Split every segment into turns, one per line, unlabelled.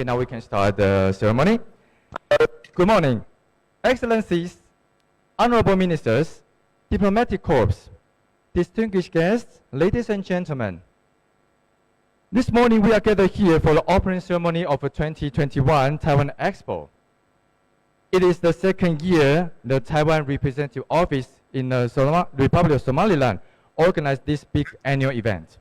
Okay, now we can start the ceremony. Good morning, Excellencies, Honorable Ministers, Diplomatic Corps, distinguished guests, ladies and gentlemen. This morning we are gathered here for the opening ceremony of the 2021 Taiwan Expo. It is the second year the Taiwan Representative Office in the Republic of Somaliland organized this big annual event.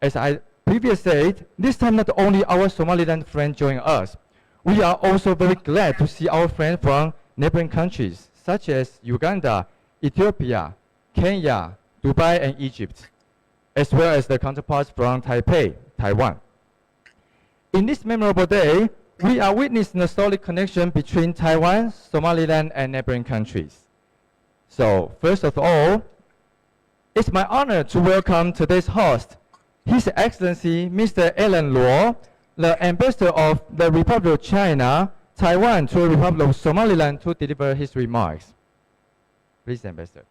As I previously said, this time not only our Somaliland friends join us, we are also very glad to see our friends from neighboring countries such as Uganda, Ethiopia, Kenya, Dubai, and Egypt, as well as the counterparts from Taipei, Taiwan. In this memorable day, we are witnessing a solid connection between Taiwan, Somaliland, and neighboring countries. So, first of all, it's my honor to welcome today's host, His Excellency Mr. Alan Luo, the Ambassador of the Republic of China, Taiwan to the Republic of Somaliland, to deliver his remarks. Please, Ambassador.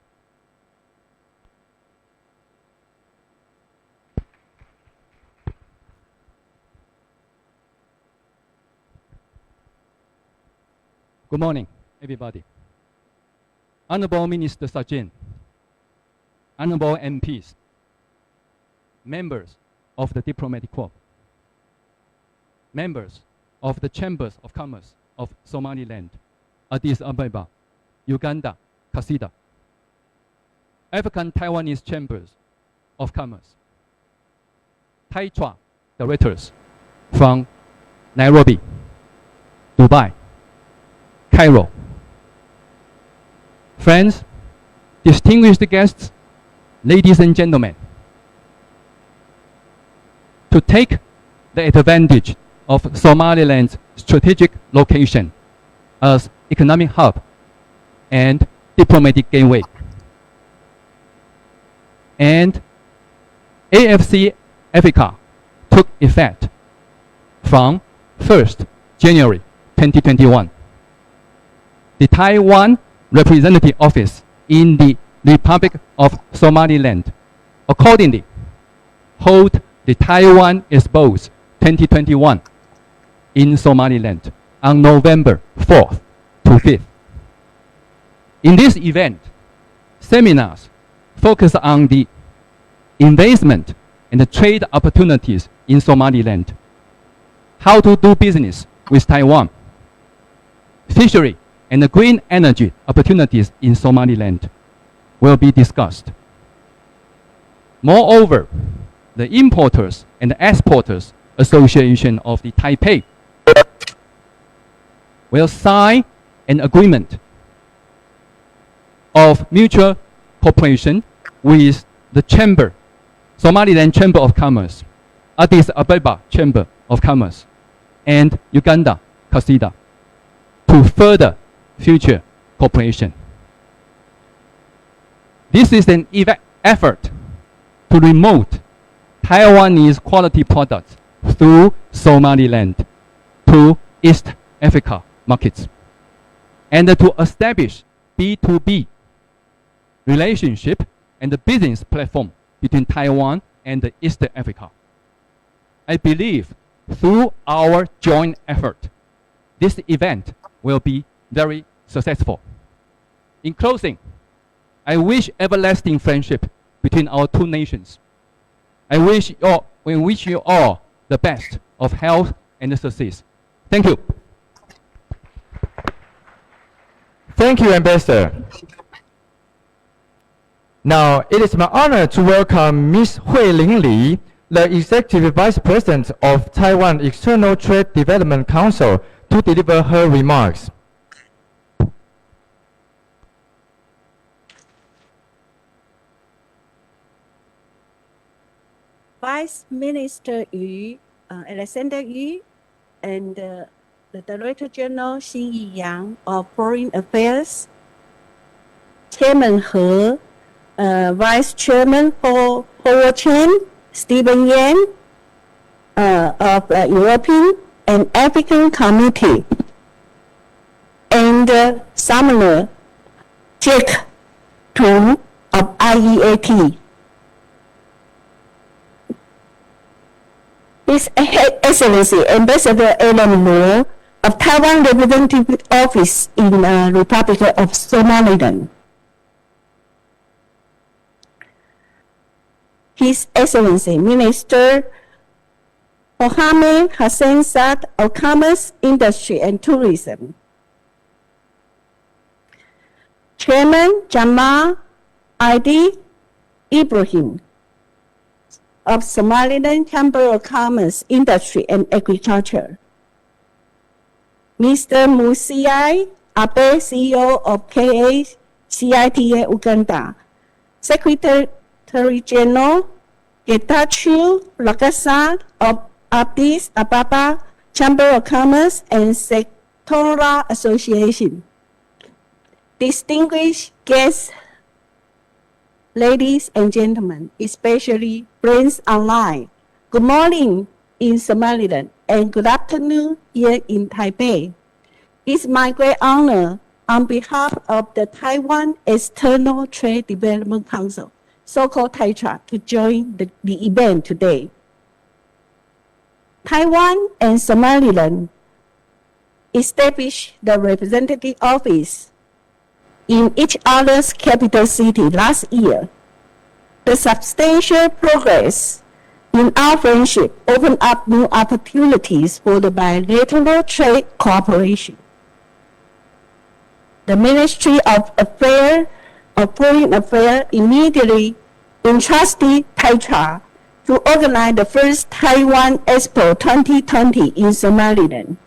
Good morning, everybody. Honorable Minister Sajin, Honorable MPs, members of the Diplomatic Corps, members of the Chambers of Commerce of Somaliland, Addis Ababa, Uganda, Kuxidhow, African Taiwanese Chambers of Commerce, Taiwan directors from Nairobi, Dubai, Cairo. Friends, distinguished guests, ladies and gentlemen, to take the advantage of Somaliland's strategic location as economic hub and diplomatic gateway, and AFC Africa took effect from 1st January 2021. The Taiwan Representative Office in the Republic of Somaliland accordingly hold the Taiwan Expo 2021 in Somaliland on November 4th to 5th. In this event, seminars focus on the investment and the trade opportunities in Somaliland, how to do business with Taiwan, fishery and the green energy opportunities in Somaliland will be discussed. Moreover, the Importers and Exporters Association of the Taipei will sign an agreement of mutual cooperation with the Chamber, Somaliland Chamber of Commerce, Addis Ababa Chamber of Commerce, and Uganda, Kuxidhow, to further future cooperation. This is an effort to promote Taiwanese quality products through Somaliland to East Africa markets, and to establish B2B relationship and the business platform between Taiwan and East Africa. I believe through our joint effort, this event will be very successful. In closing, I wish everlasting friendship between our two nations. We wish you all the best of health and success. Thank you.
Thank you, Ambassador. Now, it is my honor to welcome Ms. Hui Lingli, the Executive Vice President of Taiwan External Trade Development Council, to deliver her remarks.
Vice Minister Yu, Alexander Yu, and the Director General Xin Yiyang of Foreign Affairs, Chairman He, Vice Chairman Howard Chen, Stephen Yan of the European and African Committee, and Sumner Jack Tung of IEAT. His Excellency Ambassador Alan Moore of Taiwan Representative Office in Republic of Somaliland. His Excellency Minister Mohammed Hassan Saad of Commerce, Industry and Tourism. Chairman Jamal Adi Ibrahim of Somaliland Chamber of Commerce, Industry and Agriculture. Mr. Musiai Abe, CEO of KACITA Uganda. Secretary General Getachew Lagasa of Addis Ababa Chamber of Commerce and Sectoral Association. Distinguished guests, ladies and gentlemen, especially friends online, good morning in Somaliland and good afternoon here in Taipei. It's my great honor on behalf of the Taiwan External Trade Development Council, so-called TAITRA, to join the event today. Taiwan and Somaliland established the representative office in each other's capital city last year. The substantial progress in our friendship opened up new opportunities for the bilateral trade cooperation. The Ministry of Foreign Affairs immediately entrusted TAITRA to organize the first Taiwan Expo 2020 in Somaliland.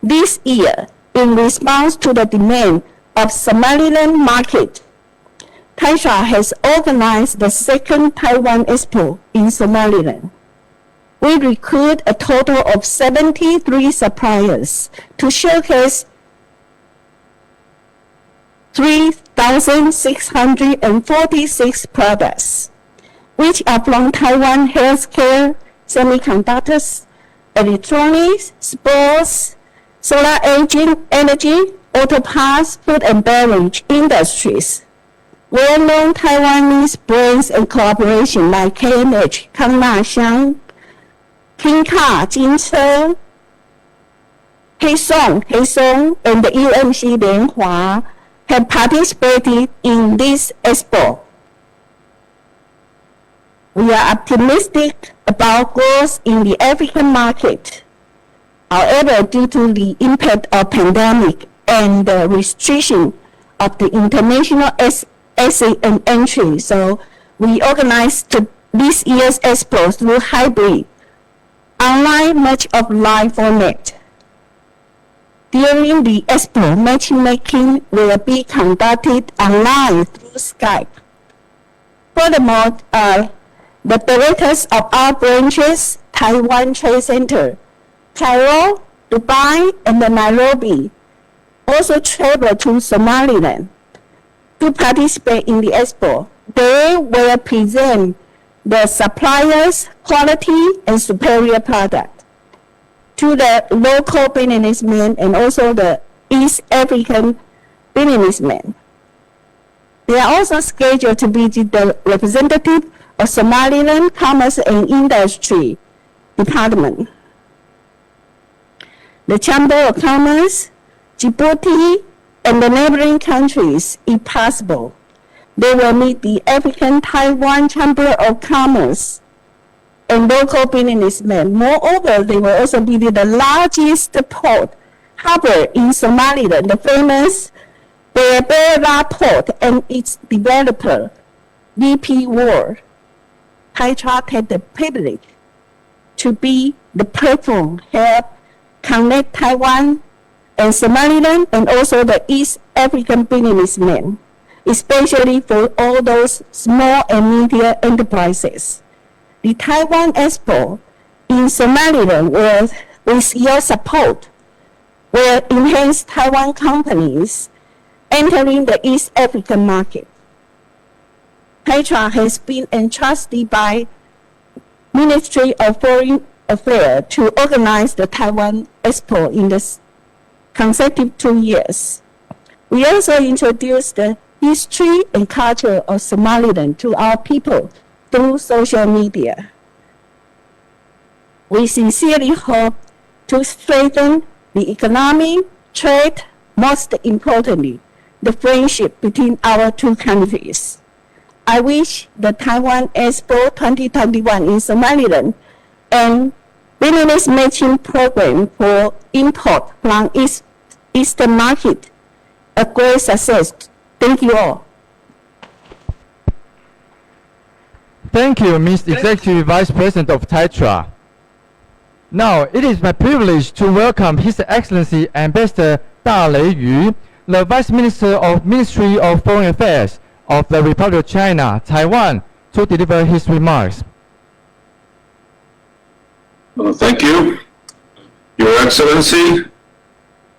This year, in response to the demand of Somaliland market, TAITRA has organized the second Taiwan Expo in Somaliland. We recruit a total of 73 suppliers to showcase 3,646 products, which are from Taiwan healthcare, semiconductors, electronics, sports, solar energy, auto parts, food and beverage industries. Well-known Taiwanese brands and corporations like K&H, Kangna Xiang, Kinka, Jinche, Heisong, and the UMC Lianhua have participated in this expo. We are optimistic about growth in the African market. However, due to the impact of pandemic and the restriction of the international exit and entry, so we organized this year's expo through hybrid, online, much of live format. During the expo, matchmaking will be conducted online through Skype. Furthermore, the directors of our branches, Taiwan Trade Center, Cairo, Dubai, and Nairobi, also travel to Somaliland to participate in the expo. They will present the suppliers' quality and superior product to the local businessmen and also the East African businessmen. They are also scheduled to visit the representative of Somaliland Commerce and Industry Department, the Chamber of Commerce, Djibouti, and the neighboring countries, if possible. They will meet the African Taiwan Chamber of Commerce and local businessmen. Moreover, they will also visit the largest port harbor in Somaliland, the famous Berbera Port, and its developer, DP World. TAITRA had the privilege to be the platform help connect Taiwan and Somaliland and also the East African businessmen, especially for all those small and medium enterprises. The Taiwan Expo in Somaliland will, with your support, will enhance Taiwan companies entering the East African market. TAITRA has been entrusted by Ministry of Foreign Affairs to organize the Taiwan Expo in the consecutive 2 years. We also introduced the history and culture of Somaliland to our people through social media. We sincerely hope to strengthen the economic, trade, most importantly, the friendship between our two countries. I wish the Taiwan Expo 2021 in Somaliland and business matching program for import from Eastern market a great success. Thank you all.
Thank you, Ms. Executive Vice President of TAITRA. Now, it is my privilege to welcome His Excellency Ambassador Da Yu, the Vice Minister of Ministry of Foreign Affairs of the Republic of China, Taiwan, to deliver his remarks.
Thank you. Your Excellency,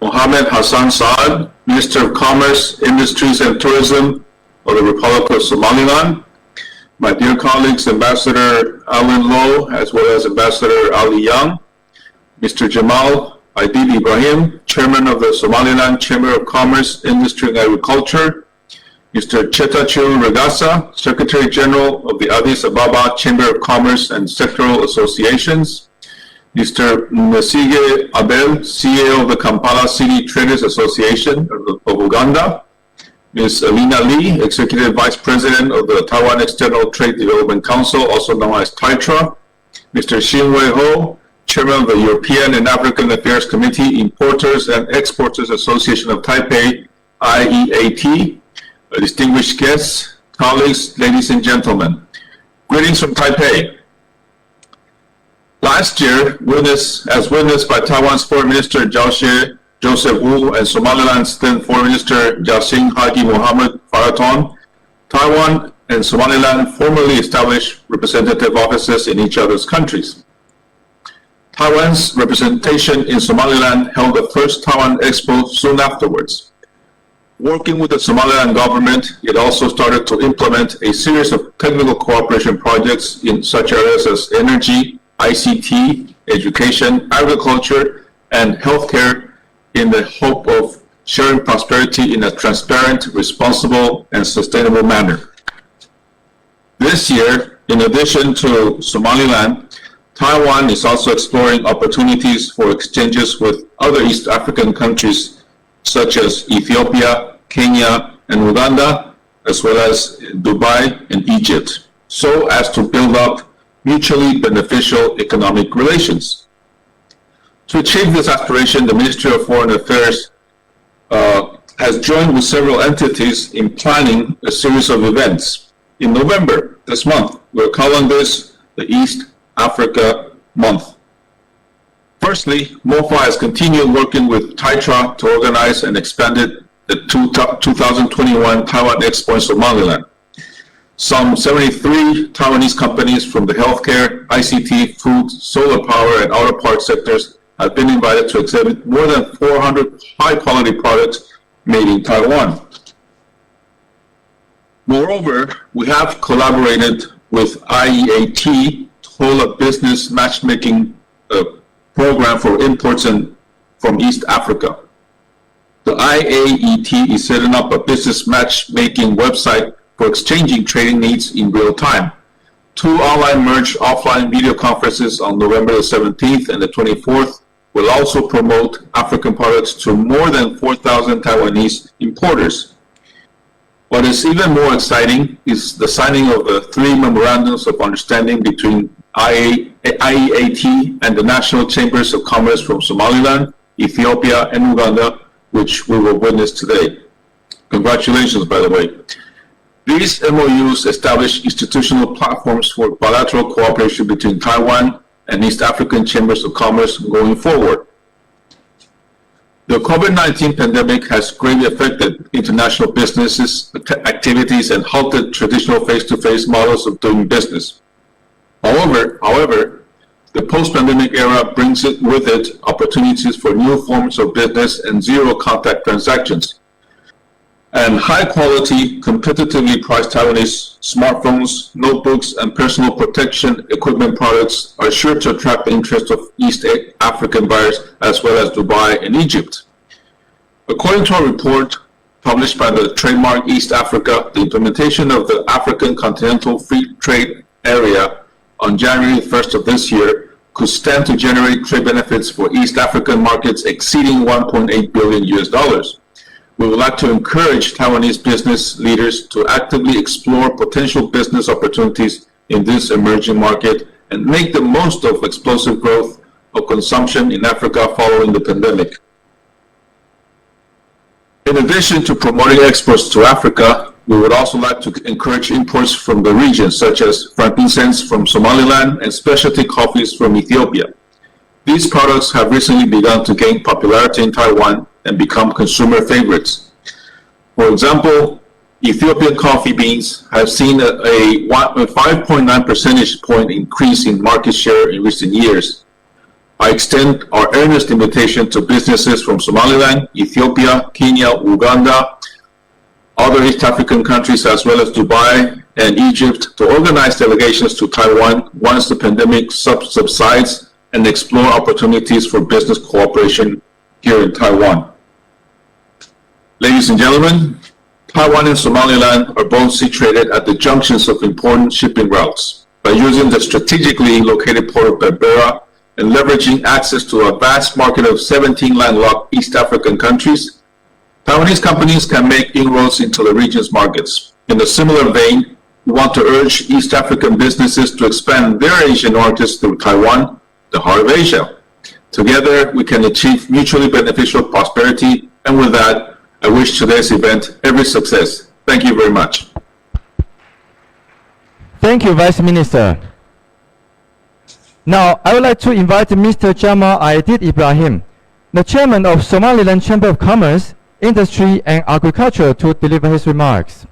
Mohammed Hassan Saad, Minister of Commerce, Industries and Tourism of the Republic of Somaliland, my dear colleagues, Ambassador Alan Lowe, as well as Ambassador Ali Young, Mr. Jamal Aidid Ibrahim, Chairman of the Somaliland Chamber of Commerce, Industry and Agriculture, Mr. Chetachul Regasa, Secretary General of the Addis Ababa Chamber of Commerce and Sectoral Associations, Mr. Nasige Abel, CEO of the Kampala City Traders Association of Uganda, Ms. Alina Lee, Executive Vice President of the Taiwan External Trade Development Council, also known as TAITRA, Mr. Xinwei Ho, Chairman of the European and African Affairs Committee, Importers and Exporters Association of Taipei, IEAT, distinguished guests, colleagues, ladies and gentlemen. Greetings from Taipei. Last year, as witnessed by Taiwan's Foreign Minister Zhao Xie, Joseph Wu, and Somaliland's then Foreign Minister Jasing Haji Mohammed Faraton, Taiwan and Somaliland formally established representative offices in each other's countries. Taiwan's representation in Somaliland held the first Taiwan Expo soon afterwards. Working with the Somaliland government, it also started to implement a series of technical cooperation projects in such areas as energy, ICT, education, agriculture, and healthcare in the hope of sharing prosperity in a transparent, responsible, and sustainable manner. This year, in addition to Somaliland, Taiwan is also exploring opportunities for exchanges with other East African countries such as Ethiopia, Kenya, and Uganda, as well as Dubai and Egypt, so as to build up mutually beneficial economic relations. To achieve this aspiration, the Ministry of Foreign Affairs has joined with several entities in planning a series of events. In November, this month, we're calling this the East Africa Month. Firstly, MOFA has continued working with TAITRA to organize and expanded the 2021 Taiwan Expo in Somaliland. Some 73 Taiwanese companies from the healthcare, ICT, food, solar power, and auto parts sectors have been invited to exhibit more than 400 high-quality products made in Taiwan. Moreover, we have collaborated with IEAT to hold a business matchmaking program for imports from East Africa. The IAET is setting up a business matchmaking website for exchanging trading needs in real time. 2 online merged offline video conferences on November the 17th and the 24th will also promote African products to more than 4,000 Taiwanese importers. What is even more exciting is the signing of the 3 memorandums of understanding between IEAT and the National Chambers of Commerce from Somaliland, Ethiopia, and Uganda, which we will witness today. Congratulations, by the way. These MOUs establish institutional platforms for bilateral cooperation between Taiwan and East African Chambers of Commerce going forward. The COVID-19 pandemic has greatly affected international businesses, activities, and halted traditional face-to-face models of doing business. However, the post-pandemic era brings with it opportunities for new forms of business and zero-contact transactions. And high-quality, competitively priced Taiwanese smartphones, notebooks, and personal protection equipment products are sure to attract the interest of East African buyers as well as Dubai and Egypt. According to a report published by the Trademark East Africa, the implementation of the African Continental Free Trade Area on January 1st of this year could stand to generate trade benefits for East African markets exceeding $1.8 billion US. We would like to encourage Taiwanese business leaders to actively explore potential business opportunities in this emerging market and make the most of explosive growth of consumption in Africa following the pandemic. In addition to promoting exports to Africa, we would also like to encourage imports from the region, such as frankincense from Somaliland and specialty coffees from Ethiopia. These products have recently begun to gain popularity in Taiwan and become consumer favorites. For example, Ethiopian coffee beans have seen a 5.9 percentage point increase in market share in recent years. I extend our earnest invitation to businesses from Somaliland, Ethiopia, Kenya, Uganda, other East African countries, as well as Dubai and Egypt, to organize delegations to Taiwan once the pandemic subsides and explore opportunities for business cooperation here in Taiwan. Ladies and gentlemen, Taiwan and Somaliland are both situated at the junctions of important shipping routes. By using the strategically located port of Berbera and leveraging access to a vast market of 17 landlocked East African countries, Taiwanese companies can make inroads into the region's markets. In a similar vein, we want to urge East African businesses to expand their Asian markets through Taiwan, the heart of Asia. Together, we can achieve mutually beneficial prosperity, and with that, I wish today's event every success. Thank you very much.
Thank you, Vice Minister. Now, I would like to invite Mr. Jamal Aidid Ibrahim, the Chairman of Somaliland Chamber of Commerce, Industry and Agriculture, to deliver his remarks.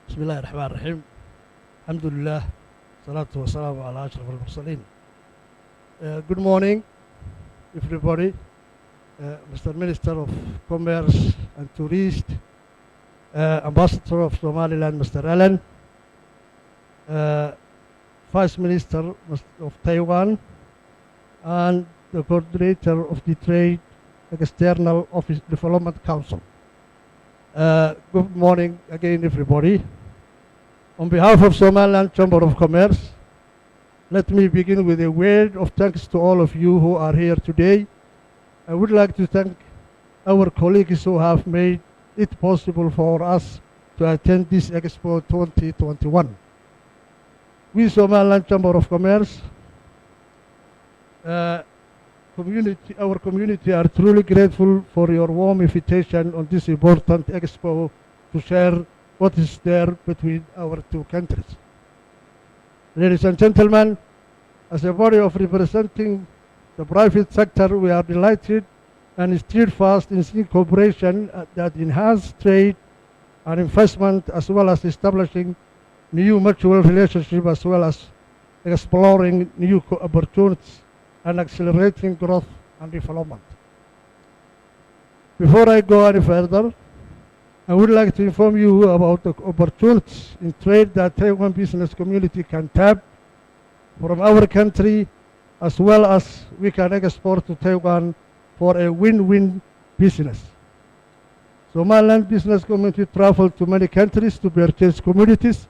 بسم الله الرحمن الرحيم الحمد لله والصلاة والسلام على أشرف المرسلين. Good morning everybody, Mr. Minister of Commerce and Tourism, Ambassador of Somaliland Mr. Allen, Vice Minister of Taiwan, and the Coordinator of the Trade External Office Development Council. Good morning again everybody. On behalf of Somaliland Chamber of Commerce, let me begin with a word of thanks to all of you who are here today. I would like to thank our colleagues who have made it possible for us to attend this Expo 2021. We Somaliland Chamber of Commerce, our community are truly grateful for your warm invitation on this important Expo to share what is there between our two countries. Ladies and gentlemen, as a body of representing the private sector, we are delighted and steadfast in seeing cooperation that enhance trade and investment, as well as establishing new mutual relationships, as well as exploring new opportunities and accelerating growth and development. Before I go any further, I would like to inform you about the opportunities in trade that Taiwan business community can tap from our country, as well as we can export to Taiwan for a win-win business. Somaliland business community travel to many countries to purchase commodities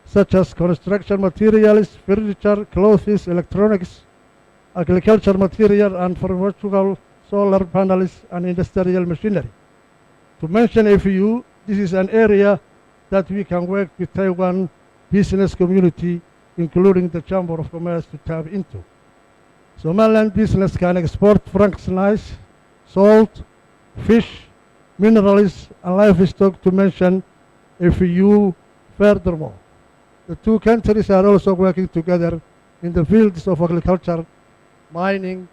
such as construction materials, furniture, clothes, electronics, agricultural material, and pharmaceutical, solar panels, and industrial machinery. To mention a few, this is an area that we can work with Taiwan business community, including the Chamber of Commerce, to tap into. Somaliland business can export frankincense, salt, fish, minerals, and livestock, to mention a few. Furthermore, the two countries are also working together in the fields of agriculture, mining,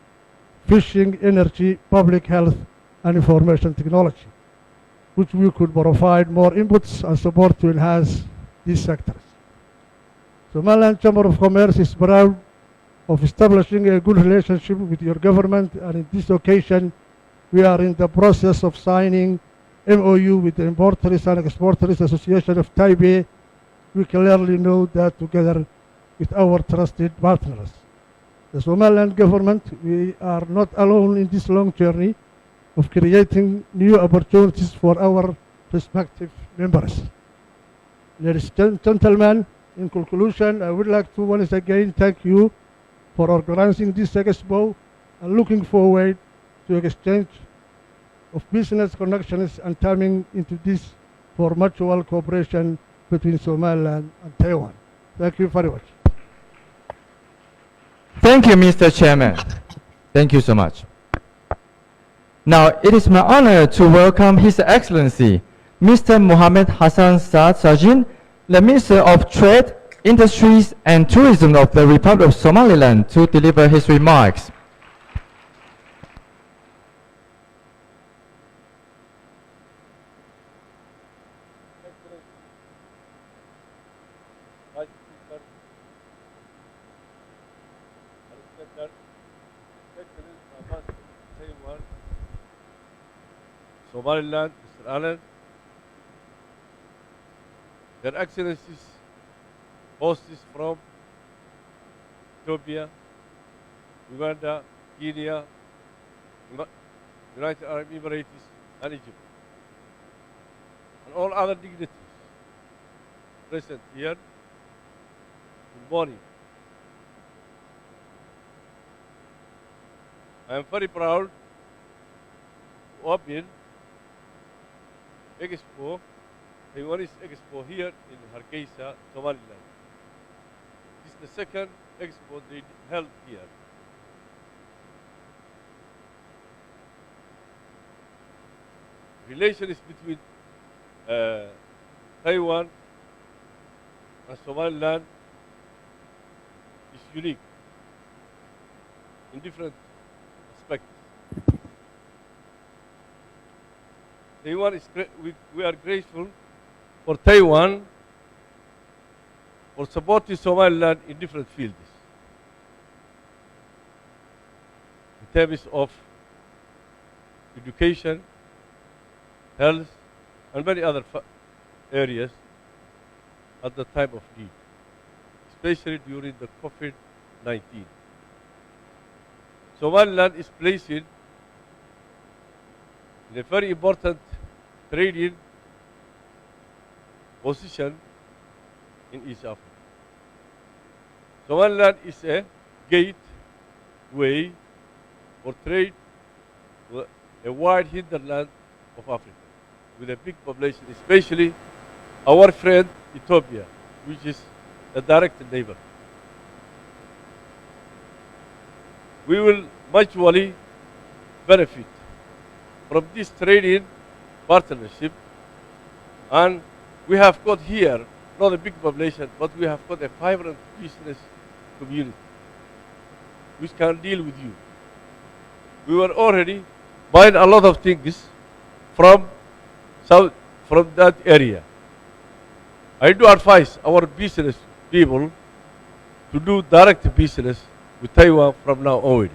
fishing, energy, public health, and information technology, which we could provide more inputs and support to enhance these sectors. Somaliland Chamber of Commerce is proud of establishing a good relationship with your government, and in this occasion, we are in the process of signing MOU with the Importers and Exporters Association of Taipei. We clearly know that together with our trusted partners, The Somaliland government, we are not alone in this long journey of creating new opportunities for our respective members. Ladies and gentlemen, in conclusion, I would like to once again thank you for organizing this expo and looking forward to exchange of business connections and turning into this for mutual cooperation between Somaliland and Taiwan. Thank you very much.
Thank you, Mr. Chairman. Thank you so much. Now, it is my honor to welcome His Excellency, Mr. Mohammed Hassan Saad Sajin, the Minister of Trade, Industries and Tourism of the Republic of Somaliland, to deliver his remarks.
Somaliland, Mr. Allen, Their Excellencies, hosts from Ethiopia, Uganda, Kenya, United Arab Emirates, and Egypt, and all other dignitaries present here. Good morning. I am very proud to open Expo, Taiwanese Expo here in Hargeysa, Somaliland. This is the second Expo they held here. Relations between Taiwan and Somaliland is unique in different aspects. Taiwan is we are grateful for Taiwan for supporting Somaliland in different fields. In terms of education, health, and many other areas at the time of need, especially during the COVID-19. Somaliland is placed in a very important trading position in East Africa. Somaliland is a gateway for trade to a wide hinterland of Africa with a big population, especially our friend Ethiopia, which is a direct neighbor. We will mutually benefit from this trading partnership, and we have got here not a big population, but we have got a vibrant business community which can deal with you. We were already buying a lot of things from that area. I do advise our business people to do direct business with Taiwan from now onwards.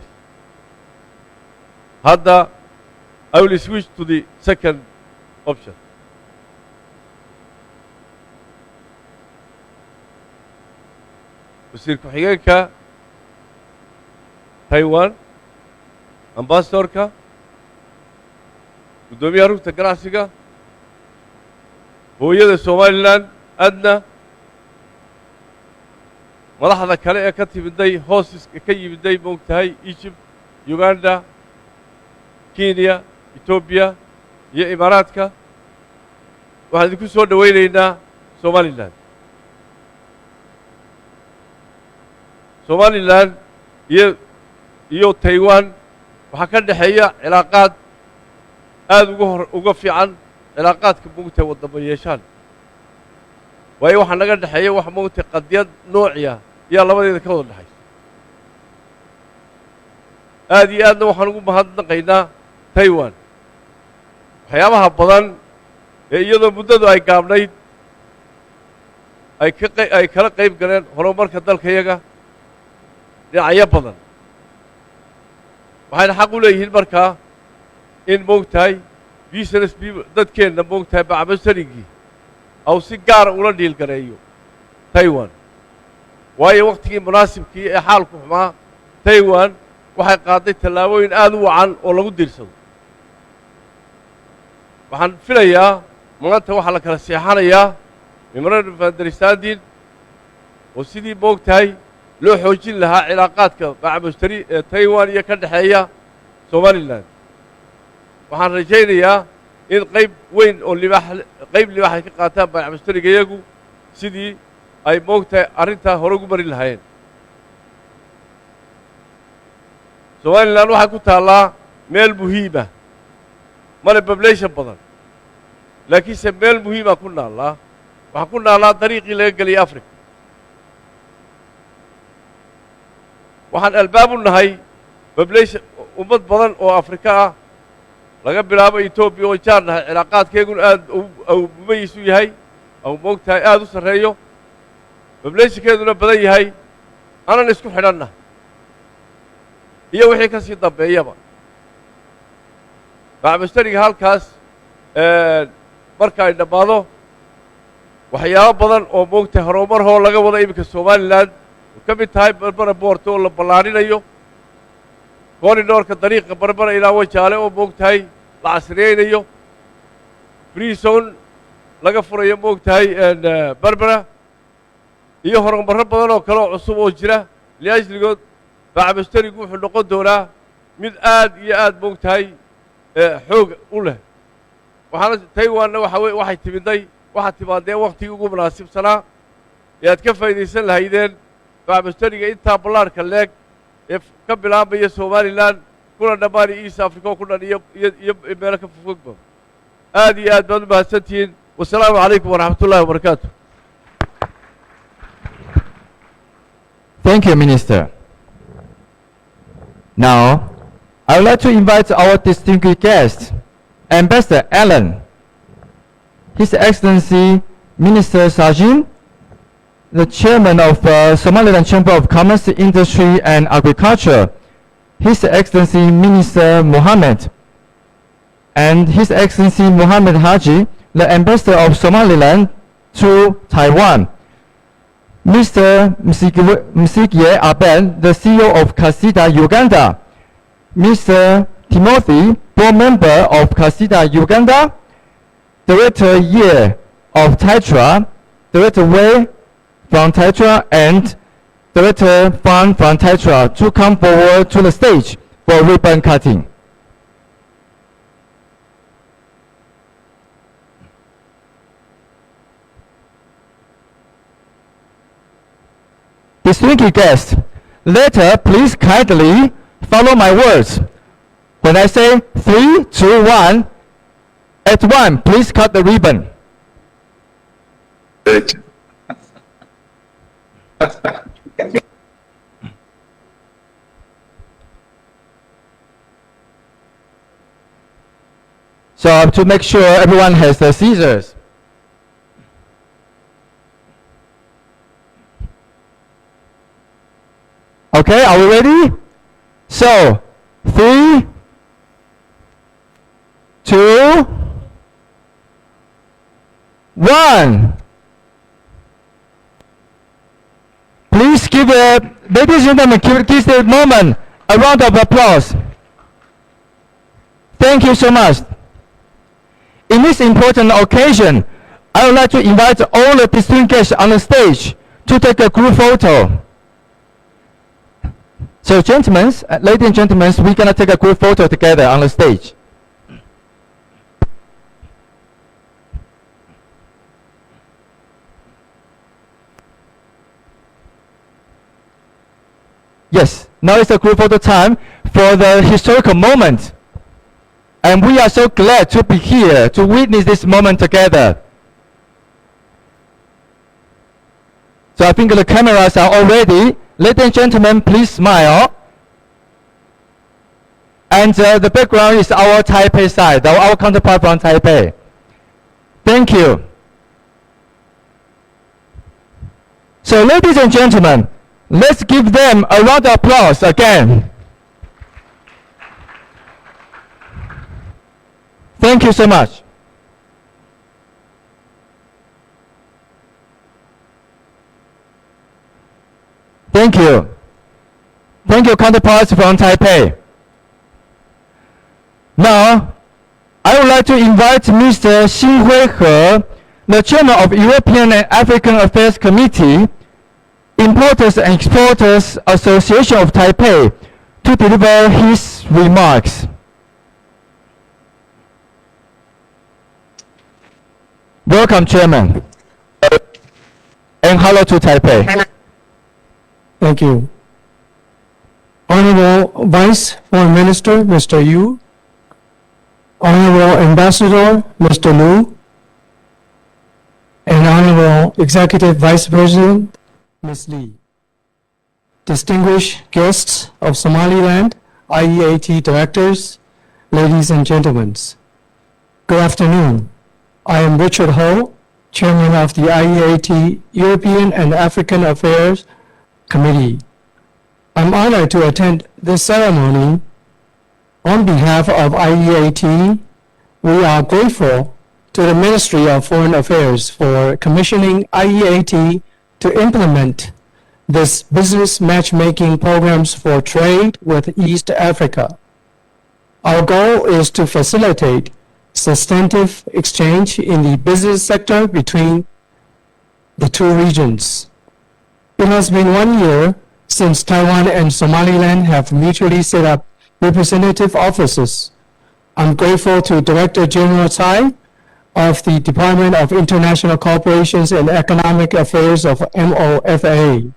I will switch to the second option. Wasiir ku-xigeenka Taiwan, Ambassadorka, Gudoomiyaha rugta ganacsiga, hooyada Somaliland, Adna, madaxda kale ee ka timiday hoosiska ka yimiday moogtahay Egypt, Uganda, Kenya, Ethiopia iyo Imaaraadka, waxaan idinku soo dhawaynaynaa Somaliland. Somaliland iyo Taiwan waxaa ka dhexeeya cilaaqaad aad uga fiican cilaaqaadka moogtahay wadamo yeeshaan. waayo waxaa naga dhexeeya wax moogtahay qadiyad noociya iyo labadeeda ka wada dhexaysa. aad iyo aadna waxaan ugu mahadnaqaynaa Taiwan. waxyaabaha badan ee iyadoo muddadu ay gaabnayd ay kala qayb galeen horumarka dalkayaga dhinacyo badan. waxayna xaq u leeyihiin markaa in moogtahay business dadkeenna moogtahay bacmasarigii aw si gaara ula dhiilgareeyo Taiwan. waayo waqtigii munaasibkii ee xaalku xumaa Taiwan waxay qaaday tallaabooyin aad u wacan oo lagu diirsado. waxaan filayaa maanta waxaa la kala seexanayaa memorandum of understanding oo sidii moogtahay loo xoojin lahaa cilaaqaadka baacamushtari ee Taiwan iyo ka dhexeeya Somaliland. waxaan rajaynayaa in qayb weyn oo qayb libaax ay ka qaataan baacamushtariga iyagu sidii ay moogtahay arrintaa hore ugu marin lahaayeen. Somaliland waxay ku taallaa meel muhiima male population badan laakiinse meel muhiima ku naallaa waxaan ku naallaa dariiqii laga geliyay Africa. waxaan albaab u nahay population ummad badan oo Afrika ah laga bilaabo Ethiopia oo jaar nahay cilaaqaadkeeguna aad u mumayis u yahay oo moogtahay aad u sarreeyo populationkeeduna badan yahay aanan isku xidhannahay iyo wixii ka sii dambeeyaba. baacamushtariga halkaas marka ay dhammaado waxyaabo badan oo moogtahay horumar hoo laga wada iminka Somaliland ka mid tahay barbara boort oo la ballaarinayo corridorka dariiqa barbara ilaa wajaale oo moogtahay la casriyeynayo free zone laga furayo moogtahay barbara iyo horumarro badan oo kale oo cusub oo jira liajligood baacamushtarigu wuxuu noqon doonaa mid aad iyo aad moogtahay xoog u leh. waxaana Taiwanna waxay timiday waxaad timaadeen waqtigii ugu munaasibsanaa ee aad ka faa'iidaysan lahaydeen baacamushtariga intaa ballaarhka leeg ee ka bilaabaya Somaliland kuna dhammaanaya East Africa oo ku dhan iyo meelo ka fogfogba. aad iyo aad baad u mahadsantihiin. wasalaamu calaykum waraxmatullaahi wabarakaatu.
Thank you, Minister. Now, I would like to invite our distinguished guest, Ambassador Alan, His Excellency Minister Sajin, the Chairman of Somaliland Chamber of Commerce, Industry and Agriculture, His Excellency Minister Mohammed, and His Excellency Mohammed Haji, the Ambassador of Somaliland to Taiwan, Mr. Msikye Abel, the CEO of Kuxidhow, Uganda, Mr. Timothy, board member of Kuxidhow, Uganda, Director Ye of Tetra, Director Wei from Tetra, and Director Fan from Tetra to come forward to the stage for ribbon cutting. Distinguished guests, later please kindly follow my words. When I say 3, 2, 1, at 1, please cut the ribbon. So to make sure everyone has the scissors. Okay, are we ready? So, 3, 2, 1. Please give ladies and gentlemen, give this moment a round of applause. Thank you so much. In this important occasion, I would like to invite all the distinguished guests on the stage to take a group photo. So gentlemen, ladies and gentlemen, we're going to take a group photo together on the stage. Yes, now it's a group photo time for the historical moment. And we are so glad to be here to witness this moment together. So I think the cameras are all ready. Ladies and gentlemen, please smile. And the background is our Taipei side, our counterpart from Taipei. Thank you. So ladies and gentlemen, let's give them a round of applause again. Thank you so much. Thank you. Thank you, counterparts from Taipei. Now, I would like to invite Mr. Xinhui He, the Chairman of European and African Affairs Committee, Importers and Exporters Association of Taipei, to deliver his remarks. Welcome, Chairman. And hello to Taipei.
Thank you. Honorable Vice Foreign Minister, Mr. Yu, Honorable Ambassador, Mr. Lu, and Honorable Executive Vice President, Ms. Lee, distinguished guests of Somaliland, IEAT directors, ladies and gentlemen, good afternoon. I am Richard Ho, Chairman of the IEAT European and African Affairs Committee. I'm honored to attend this ceremony. On behalf of IEAT, we are grateful to the Ministry of Foreign Affairs for commissioning IEAT to implement this business matchmaking programs for trade with East Africa. Our goal is to facilitate substantive exchange in the business sector between the two regions. It has been 1 year since Taiwan and Somaliland have mutually set up representative offices. I'm grateful to Director General Tsai of the Department of International Cooperations and Economic Affairs of MOFA,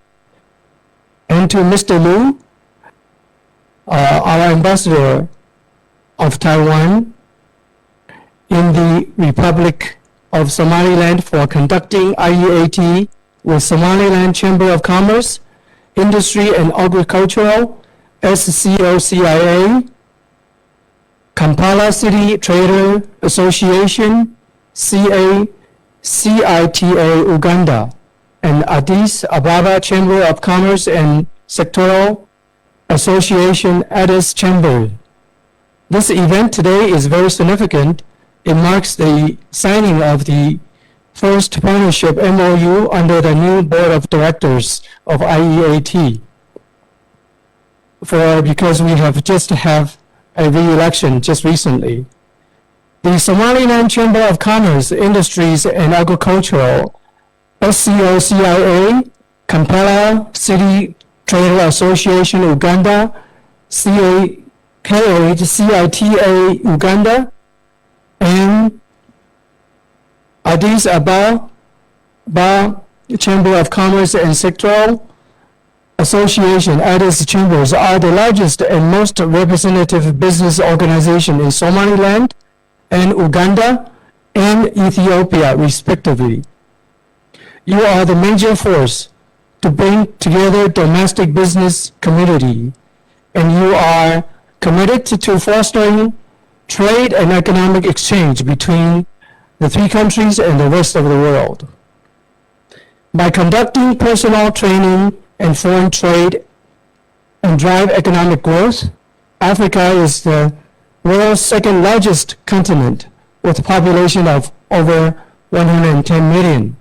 and to Mr. Lu, our Ambassador of Taiwan in the Republic of Somaliland, for conducting IEAT with Somaliland Chamber of Commerce, Industry and Agricultural, SCOCIA, Kampala City Trader Association, CITA Uganda, and Addis Ababa Chamber of Commerce and Sectoral Association Addis Chamber. This event today is very significant. It marks the signing of the first partnership MOU under the new board of directors of IEAT. Because we have just have a re-election just recently. The Somaliland Chamber of Commerce, Industries and Agricultural, SCOCIA, Kampala City Trader Association Uganda, CITA Uganda, and Addis Ababa Chamber of Commerce and Sectoral Association, Addis Chambers, are the largest and most representative business organization in Somaliland and Uganda and Ethiopia, respectively. You are the major force to bring together domestic business community, and you are committed to fostering trade and economic exchange between the three countries and the rest of the world. By conducting personal training and foreign trade and drive economic growth, Africa is the world's second largest continent with a population of over 110 million.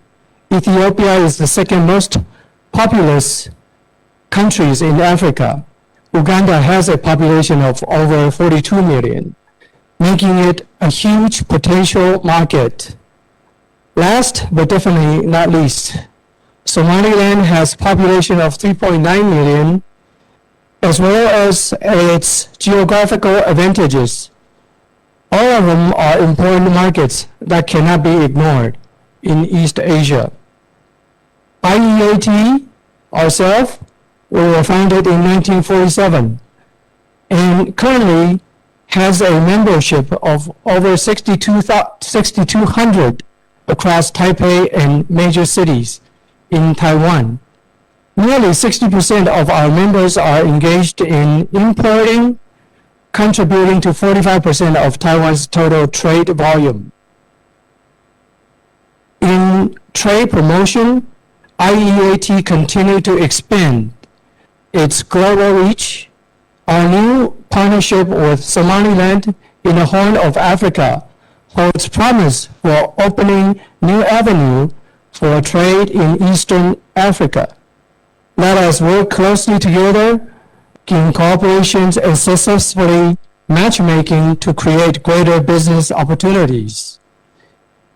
Ethiopia is the second most populous countries in Africa. Uganda has a population of over 42 million, making it a huge potential market. Last but definitely not least, Somaliland has a population of 3.9 million, as well as its geographical advantages. All of them are important markets that cannot be ignored in East Asia. IEAT, ourselves, we were founded in 1947 and currently has a membership of over 6,200 across Taipei and major cities in Taiwan. Nearly 60% of our members are engaged in importing, contributing to 45% of Taiwan's total trade volume. In trade promotion, IEAT continues to expand its global reach. Our new partnership with Somaliland in the Horn of Africa holds promise for opening new avenue for trade in Eastern Africa. Let us work closely together corporations and successfully matchmaking to create greater business opportunities.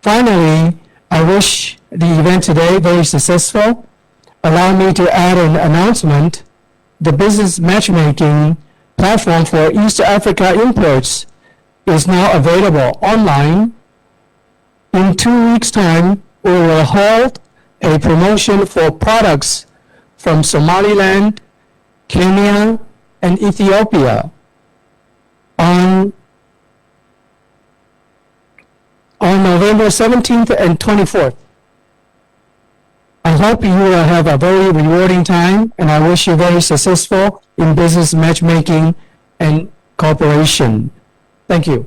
Finally, I wish the event today very successful. Allow me to add an announcement. The business matchmaking platform for East Africa imports is now available online. In 2 weeks' time, we will hold a promotion for products from Somaliland, Kenya, and Ethiopia on November 17th and 24th. I hope you will have a very rewarding time, and I wish you very successful in business matchmaking and cooperation. Thank you.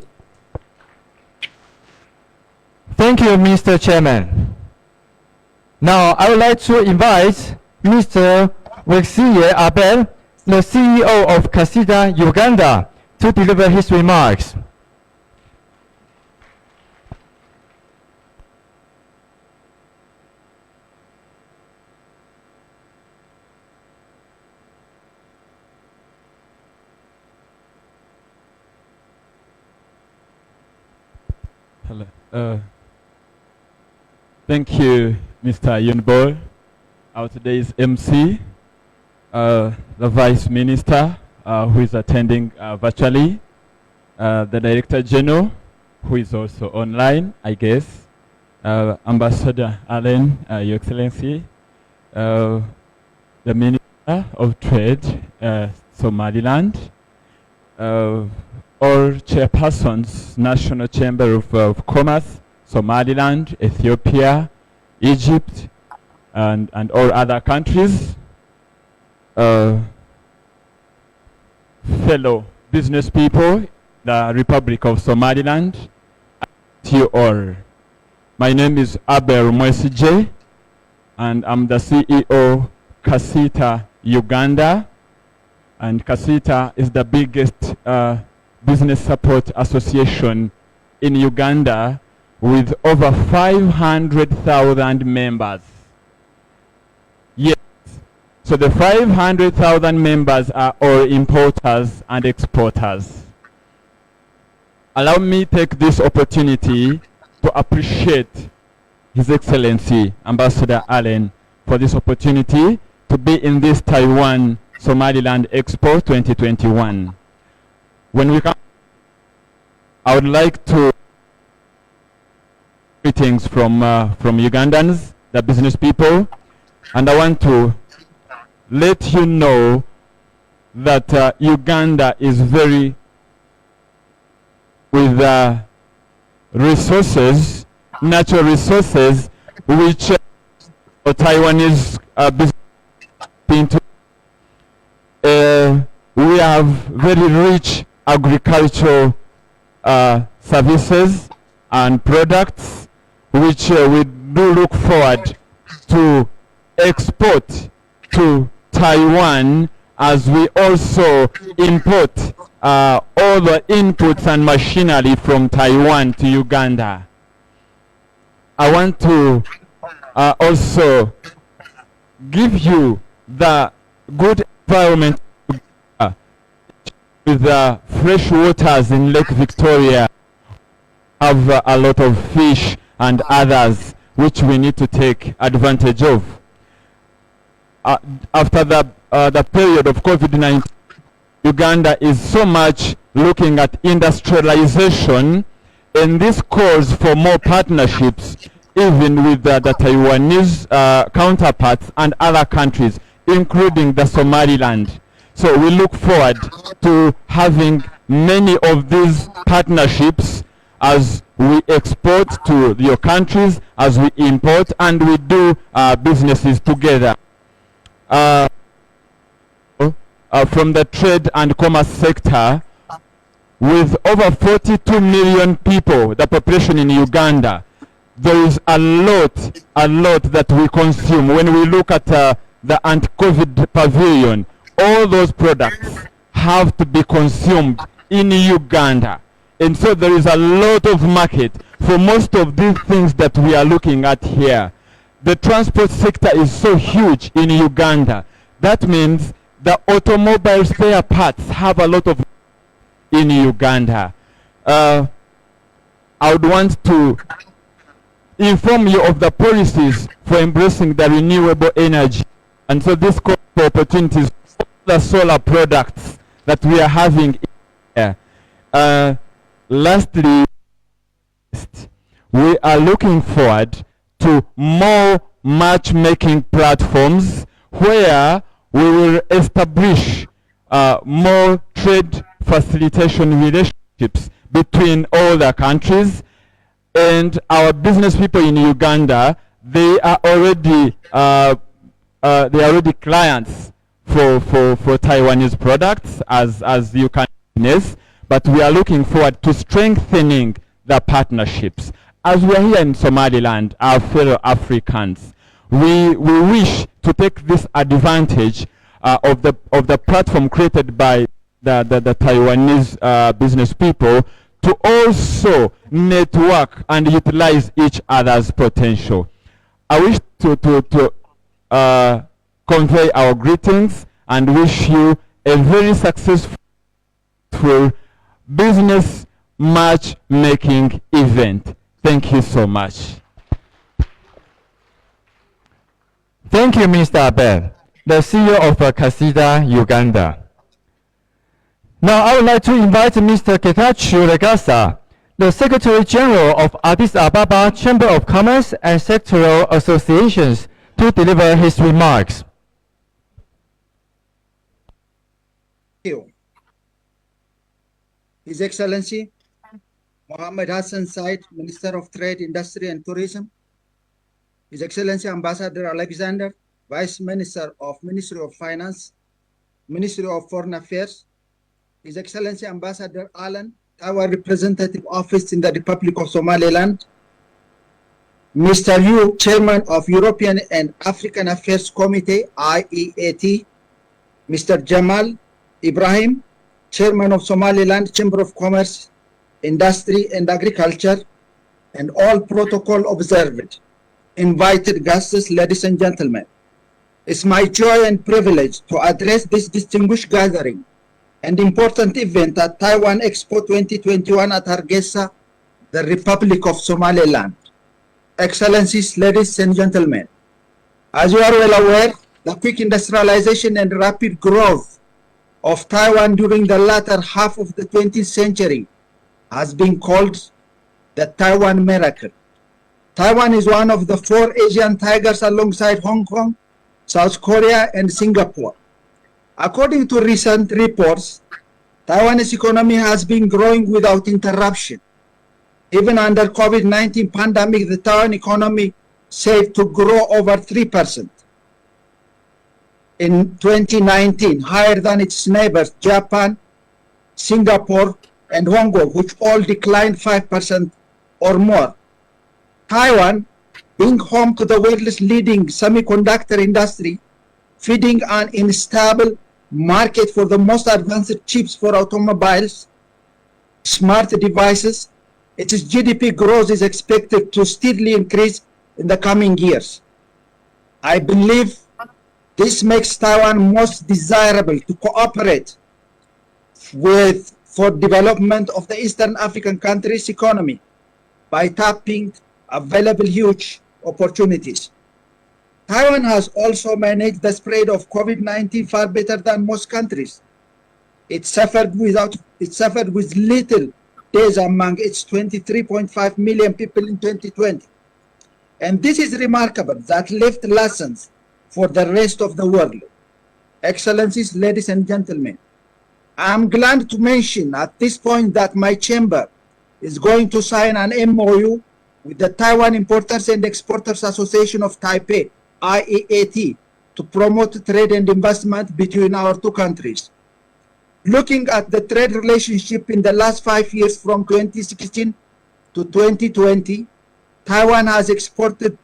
Thank you, Mr. Chairman. Now, I would like to invite Mr. Wexiye Abel, the CEO of Kuxidhow, Uganda, to deliver his remarks.
Hello. Thank you, Mr. Yunbol, our today's MC, the Vice Minister, who is attending virtually, the Director General, who is also online, I guess, Ambassador Allen, Your Excellency, the Minister of Trade, Somaliland, all chairpersons, National Chamber of Commerce, Somaliland, Ethiopia, Egypt, and all other countries, fellow business people, the Republic of Somaliland, to you all. My name is Abel Mwesije, and I'm the CEO Kuxidhow Uganda, and Kuxidhow is the biggest business support association in Uganda with over 500,000 members. Yes, so the 500,000 members are all importers and exporters. Allow me to take this opportunity to appreciate His Excellency Ambassador Allen for this opportunity to be in this Taiwan Somaliland Expo 2021. When we come, I would like to greetings from Ugandans, the business people, and I want to let you know that Uganda is very with resources, natural resources, which Taiwanese business into. We have very rich agricultural services and products, which we do look forward to export to Taiwan, as we also import all the inputs and machinery from Taiwan to Uganda. I want to also give you the good environment with the fresh waters in Lake Victoria. Have a lot of fish and others which we need to take advantage of. After the period of COVID-19, Uganda is so much looking at industrialization, and this calls for more partnerships even with the Taiwanese counterparts and other countries, including the Somaliland. So we look forward to having many of these partnerships as we export to your countries, as we import, and we do businesses together. From the trade and commerce sector, with over 42 million people, the population in Uganda, there is a lot that we consume. When we look at the anti-COVID pavilion, all those products have to be consumed in Uganda. And so there is a lot of market for most of these things that we are looking at here. The transport sector is so huge in Uganda. That means the automobile spare parts have a lot of in Uganda. I would want to inform you of the policies for embracing the renewable energy. And so this calls for opportunities for the solar products that we are having here. Lastly, we are looking forward to more matchmaking platforms where we will establish more trade facilitation relationships between all the countries. And our business people in Uganda, they are already clients for Taiwanese products, as you can witness. But we are looking forward to strengthening the partnerships. As we are here in Somaliland, our fellow Africans, we wish to take this advantage of the platform created by the Taiwanese business people to also network and utilize each other's potential. I wish to convey our greetings and wish you a very successful business matchmaking event. Thank you so much.
Thank you, Mr. Abel, the CEO of Kuxidhow, Uganda. Now I would like to invite Mr. Getachew Legasa, the Secretary General of Addis Ababa Chamber of Commerce and Sectoral Associations, to deliver his remarks.
Thank you. His Excellency Mohammed Hassan Said, Minister of Trade, Industry and Tourism, His Excellency Ambassador Alexander, Vice Minister of Ministry of Finance, Ministry of Foreign Affairs, His Excellency Ambassador Alan, our representative office in the Republic of Somaliland, Mr. Yu, Chairman of European and African Affairs Committee, IEAT, Mr. Jamal Ibrahim, Chairman of Somaliland Chamber of Commerce, Industry and Agriculture, and all protocol observed. Invited guests, ladies and gentlemen, it's my joy and privilege to address this distinguished gathering and important event at Taiwan Expo 2021 at Hargeysa, the Republic of Somaliland. Excellencies, ladies and gentlemen, as you are well aware, the quick industrialization and rapid growth of Taiwan during the latter half of the 20th century has been called the Taiwan miracle. Taiwan is one of the 4 Asian tigers alongside Hong Kong, South Korea, and Singapore. According to recent reports, Taiwan's economy has been growing without interruption. Even under COVID-19 pandemic, the Taiwan economy said to grow over 3% in 2019, higher than its neighbors, Japan, Singapore, and Hong Kong, which all declined 5% or more. Taiwan, being home to the world's leading semiconductor industry, feeding an unstable market for the most advanced chips for automobiles, smart devices, its GDP growth is expected to steadily increase in the coming years. I believe this makes Taiwan most desirable to cooperate with for development of the Eastern African countries' economy by tapping available huge opportunities. Taiwan has also managed the spread of COVID-19 far better than most countries. It suffered with little deaths among its 23.5 million people in 2020. And this is remarkable, that left lessons for the rest of the world. Excellencies, ladies and gentlemen, I am glad to mention at this point that my chamber is going to sign an MOU with the Taiwan Importers and Exporters Association of Taipei, IEAT, to promote trade and investment between our two countries. Looking at the trade relationship in the last 5 years from 2016 to 2020, Taiwan has exported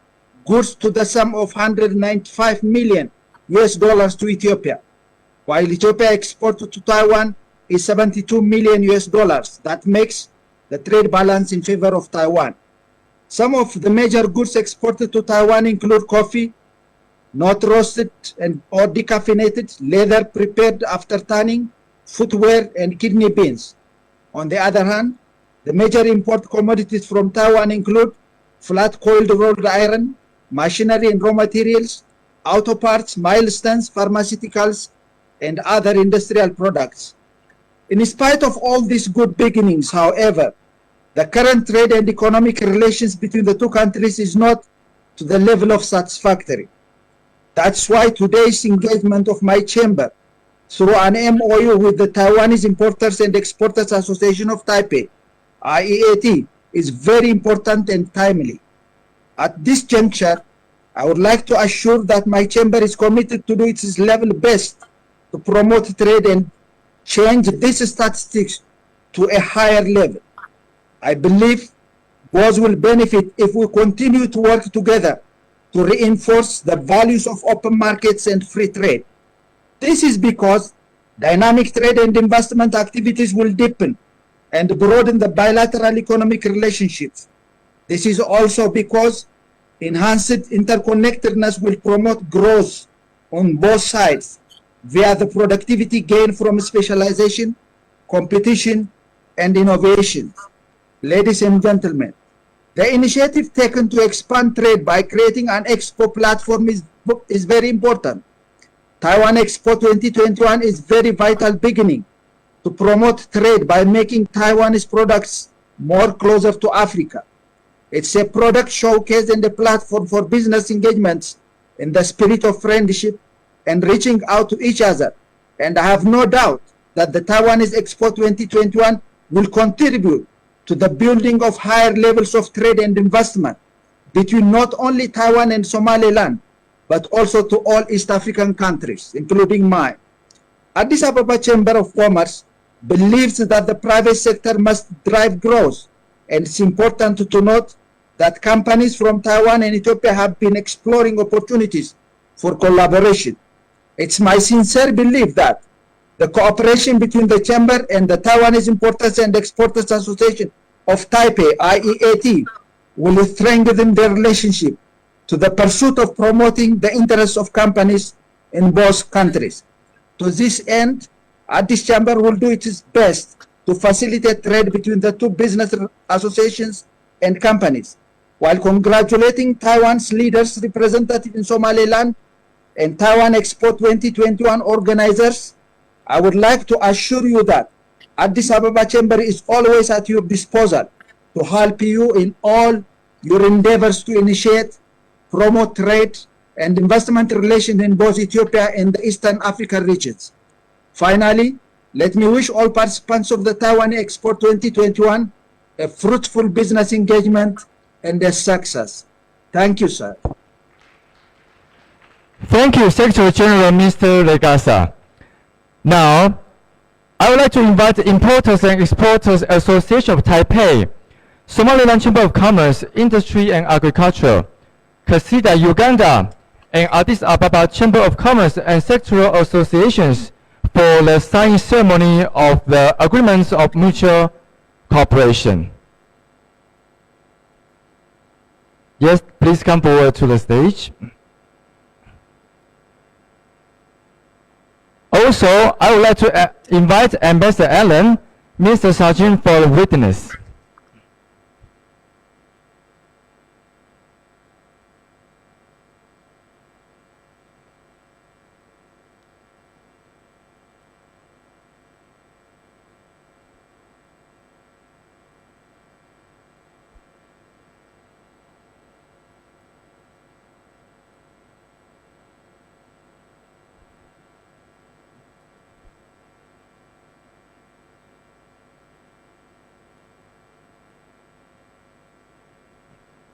goods to the sum of $195 million to Ethiopia, while Ethiopia exported to Taiwan is $72 million. That makes the trade balance in favor of Taiwan. Some of the major goods exported to Taiwan include coffee, not roasted and or decaffeinated, leather prepared after tanning, footwear, and kidney beans. On the other hand, the major import commodities from Taiwan include flat coiled rolled iron, machinery and raw materials, auto parts, milestones, pharmaceuticals, and other industrial products. In spite of all these good beginnings, however, the current trade and economic relations between the two countries is not to the level of satisfactory. That's why today's engagement of my chamber through an MOU with the Taiwanese Importers and Exporters Association of Taipei, IEAT, is very important and timely. At this juncture, I would like to assure that my chamber is committed to do its level best to promote trade and change these statistics to a higher level. I believe both will benefit if we continue to work together to reinforce the values of open markets and free trade. This is because dynamic trade and investment activities will deepen and broaden the bilateral economic relationships. This is also because enhanced interconnectedness will promote growth on both sides via the productivity gain from specialization, competition, and innovation. Ladies and gentlemen, the initiative taken to expand trade by creating an expo platform is very important. Taiwan Expo 2021 is very vital beginning to promote trade by making Taiwanese products more closer to Africa. It's a product showcase and a platform for business engagements in the spirit of friendship and reaching out to each other. And I have no doubt that the Taiwanese Expo 2021 will contribute to the building of higher levels of trade and investment between not only Taiwan and Somaliland, but also to all East African countries, including mine. Addis Ababa Chamber of Commerce believes that the private sector must drive growth, and it's important to note that companies from Taiwan and Ethiopia have been exploring opportunities for collaboration. It's my sincere belief that the cooperation between the Chamber and the Taiwanese Importers and Exporters Association of Taipei, IEAT, will strengthen their relationship to the pursuit of promoting the interests of companies in both countries. To this end, this Chamber will do its best to facilitate trade between the two business associations and companies, while congratulating Taiwan's leaders represented in Somaliland and Taiwan Expo 2021 organizers. I would like to assure you that Addis Ababa Chamber is always at your disposal to help you in all your endeavors to initiate, promote trade and investment relations in both Ethiopia and the Eastern African regions. Finally, let me wish all participants of the Taiwan Expo 2021 a fruitful business engagement and a success. Thank you, sir.
Thank you, Secretary General Mr. Legasa. Now, I would like to invite the Importers and Exporters Association of Taipei, Somaliland Chamber of Commerce, Industry and Agriculture, Kuxidhow, Uganda, and Addis Ababa Chamber of Commerce and Sectoral Associations for the signing ceremony of the Agreements of Mutual Cooperation. Yes, please come forward to the stage. Also, I would like to invite Ambassador Allen, Mr. Sergeant, for the witness.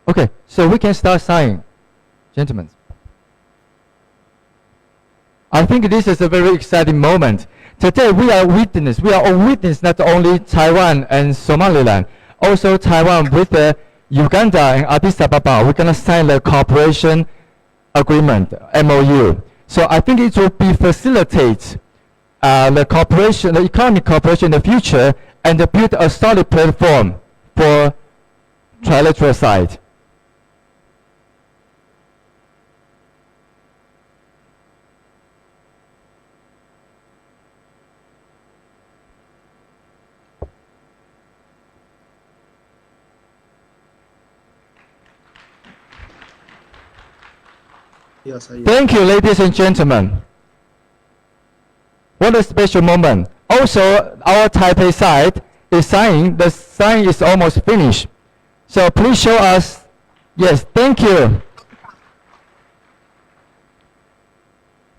Okay, so we can start signing, gentlemen. I think this is a very exciting moment. Today we are all witness not only Taiwan and Somaliland, also Taiwan with Uganda and Addis Ababa. We're gonna sign the cooperation agreement, MOU. So I think it will be facilitate the cooperation, the economic cooperation in the future, and build a solid platform for trilateral side. Thank you, ladies and gentlemen. What a special moment. Also, our Taipei side is signing. The sign is almost finished. So please show us. Yes, thank you.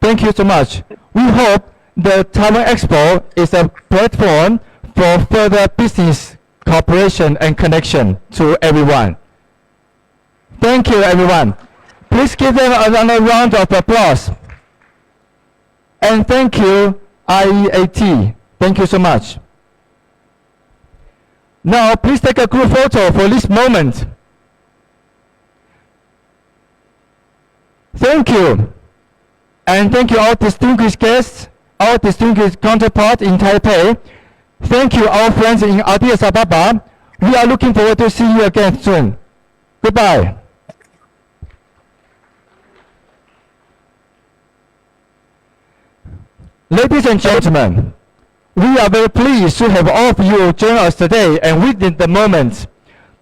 Thank you so much. We hope the Taiwan Expo is a platform for further business cooperation and connection to everyone. Thank you, everyone. Please give them another round of applause. And thank you, IEAT. Thank you so much. Now, please take a group photo for this moment. Thank you. And thank you all distinguished guests, our distinguished counterpart in Taipei. Thank you, our friends in Addis Ababa. We are looking forward to see you again soon. Goodbye. Ladies and gentlemen, we are very pleased to have all of you join us today and witness the moment.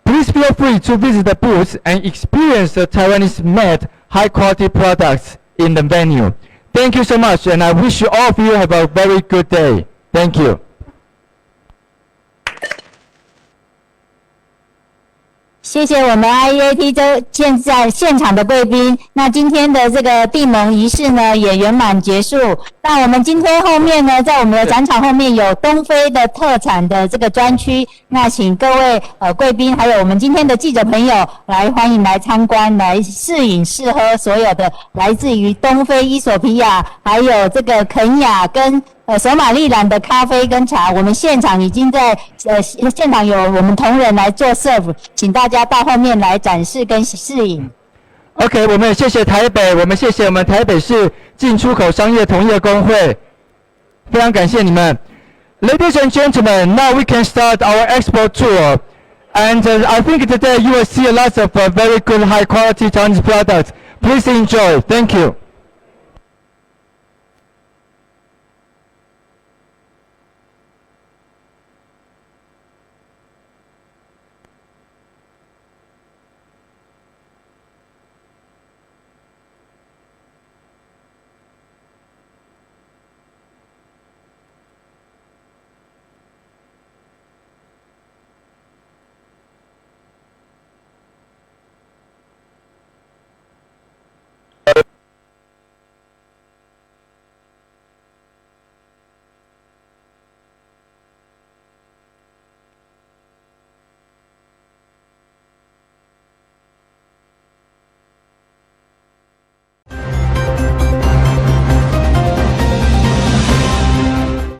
Please feel free to visit the booth and experience the Taiwanese-made high-quality products in the venue. Thank you so much, and I wish you all of you have a very good day. Thank you.
谢谢我们 IEAT 这现场的贵宾。那今天的这个闭门仪式呢也圆满结束。那我们今天后面呢，在我们的展场后面有东非的特产的这个专区。那请各位贵宾还有我们今天的记者朋友来欢迎来参观，来试饮试喝所有的来自于东非、伊索比亚，还有这个肯亚跟索马利兰的咖啡跟茶，我们现场已经在现场有我们同仁来做 serve， 请大家到后面来展示跟试饮。
OK， 我们也谢谢台北，我们谢谢我们台北市进出口商业同业工会，非常感谢你们。Ladies and gentlemen, now we can start our expo tour. And I think today you will see a lot of very good high quality Chinese products. Please enjoy. Thank you.